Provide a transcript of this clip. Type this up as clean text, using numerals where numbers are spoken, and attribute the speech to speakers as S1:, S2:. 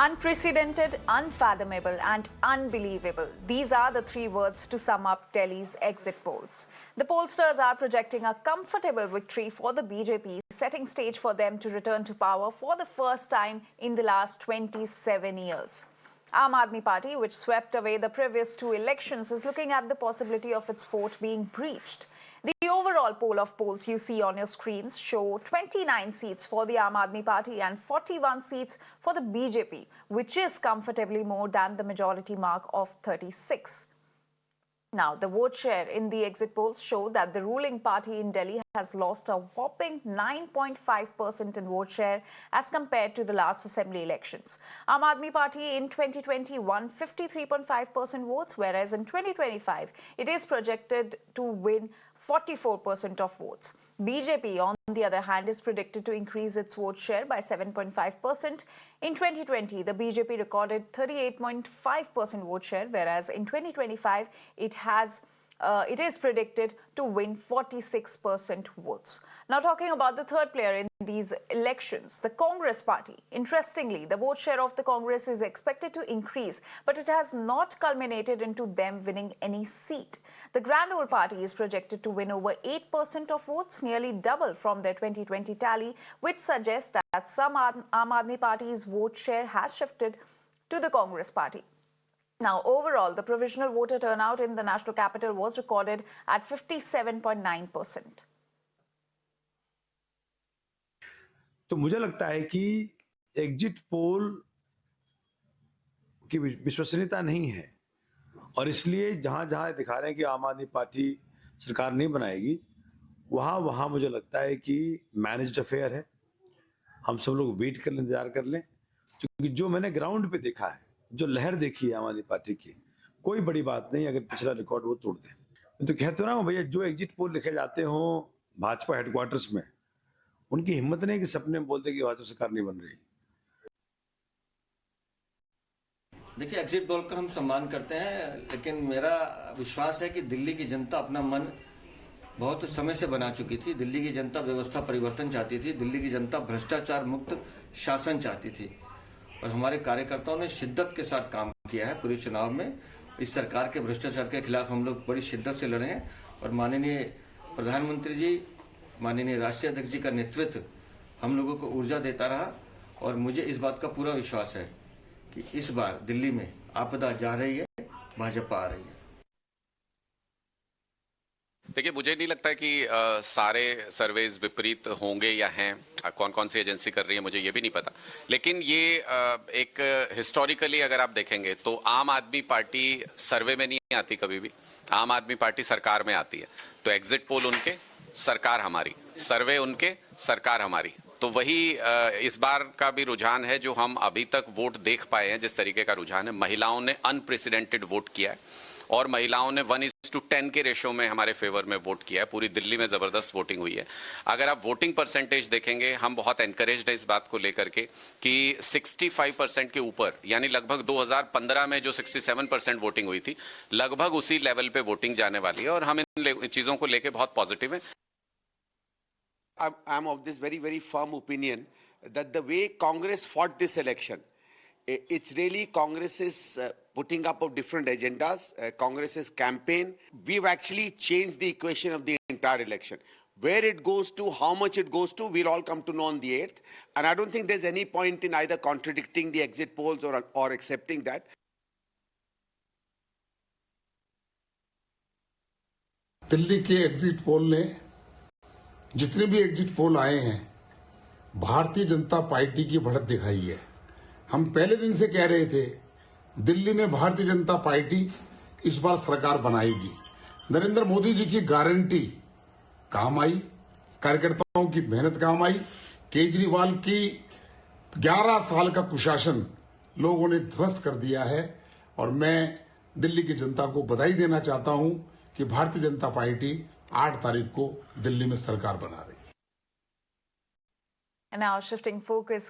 S1: Unprecedented, unfathomable, and unbelievable. These are the three words to sum up Delhi's exit polls. The pollsters are projecting a comfortable victory for the BJP, setting stage for them to return to power for the first time in the last 27 years. Aam Aadmi Party, which swept away the previous two elections, is looking at the possibility of its vote being breached. The overall poll of polls you see on your screens show 29 seats for the Aam Aadmi Party and 41 seats for the BJP, which is comfortably more than the majority mark of 36. Now, the vote share in the exit polls show that the ruling party in Delhi has lost a whopping 9.5% in vote share as compared to the last assembly elections. Aam Aadmi Party in 2020 won 53.5% votes, whereas in 2025 it is projected to win 44% of votes. BJP, on the other hand, is predicted to increase its vote share by 7.5%. In 2020, the BJP recorded 38.5% vote share, whereas in 2025, it is predicted to win 46% votes. Now, talking about the third player in these elections, the Congress Party. Interestingly, the vote share of the Congress is expected to increase, but it has not culminated into them winning any seat. The Grand Old Party is projected to win over 8% of votes, nearly double from their 2020 tally, which suggests that some Aam Aadmi Party's vote share has shifted to the Congress Party. Now, overall, the provisional voter turnout in the national capital was recorded at 57.9%.
S2: तो मुझे लगता है कि exit poll की विश्वसनीयता नहीं है और इसलिए जहां जहां दिखा रहे हैं कि आम आदमी पार्टी सरकार नहीं बनाएगी, वहां वहां मुझे लगता है कि मैनेज्ड अफेयर है। हम सब लोग वेट कर लें, इंतजार कर लें, क्योंकि जो मैंने ग्राउंड पे देखा है, जो लहर देखी है आम आदमी पार्टी की, कोई बड़ी बात नहीं अगर पिछला रिकॉर्ड वो तोड़ दे। मैं तो कहते हो ना भैया, जो एग्जिट पोल लिखे जाते हो भाजपा हेडक्वार्टर्स में, उनकी हिम्मत नहीं कि सपने में बोलते कि भाजपा सरकार नहीं बन रही।
S3: देखिए, एग्जिट पोल का हम सम्मान करते हैं, लेकिन मेरा विश्वास है कि दिल्ली की जनता अपना मन बहुत समय से बना चुकी थी। दिल्ली की जनता व्यवस्था परिवर्तन चाहती थी, दिल्ली की जनता भ्रष्टाचार मुक्त शासन चाहती थी और हमारे कार्यकर्ताओं ने शिद्दत के साथ काम किया है। पूरे चुनाव में इस सरकार के भ्रष्टाचार के खिलाफ हम लोग बड़ी शिद्दत से लड़े हैं और माननीय प्रधानमंत्री जी, माननीय राष्ट्रीय अध्यक्ष जी का नेतृत्व हम लोगों को ऊर्जा देता रहा और मुझे इस बात का पूरा विश्वास है कि इस बार दिल्ली में आपदा जा रही है, भाजपा आ रही है।
S4: देखिए, मुझे नहीं लगता है कि सारे सर्वेज विपरीत होंगे या हैं। कौन कौन सी एजेंसी कर रही है मुझे ये भी नहीं पता, लेकिन ये एक हिस्टोरिकली अगर आप देखेंगे तो आम आदमी पार्टी सर्वे में नहीं आती कभी भी। आम आदमी पार्टी सरकार में आती है। तो एग्जिट पोल उनके, सरकार हमारी, सर्वे उनके, सरकार हमारी। तो वही इस बार का भी रुझान है जो हम अभी तक वोट देख पाए हैं। जिस तरीके का रुझान है, महिलाओं ने अनप्रेसिडेंटेड वोट किया है और महिलाओं ने 1:10 के रेशो में हमारे फेवर में वोट किया है। पूरी दिल्ली में जबरदस्त वोटिंग हुई है। अगर आप वोटिंग परसेंटेज देखेंगे, हम बहुत एनकरेज्ड है इस बात को लेकर के कि 65% के ऊपर, यानी लगभग 2015 में जो 67% वोटिंग हुई थी, लगभग उसी लेवल पे वोटिंग जाने वाली है और हम इन चीजों को लेकर बहुत पॉजिटिव है।
S5: I'm of this very firm opinion that the way Congress fought this election, it's really Congress's putting up of different agendas, Congress's campaign. We've actually changed the equation of the entire election. Where it goes to, how much it goes to, we'll all come to know on the 8th. And I don't think there's any point in either contradicting the exit polls or accepting that.
S6: Delhi के exit poll ने, जितने भी exit poll आए हैं, Bharatiya Janata party की बढ़त दिखाई है। हम पहले दिन से कह रहे थे दिल्ली में भारतीय जनता पार्टी इस बार सरकार बनाएगी। नरेंद्र मोदी जी की गारंटी काम आई, कार्यकर्ताओं की मेहनत काम आई। केजरीवाल की 11 साल का कुशासन लोगों ने ध्वस्त कर दिया है और मैं दिल्ली की जनता को बधाई देना चाहता हूं कि भारतीय जनता पार्टी 8 तारीख को दिल्ली में सरकार बना रही है।
S1: And now shifting focus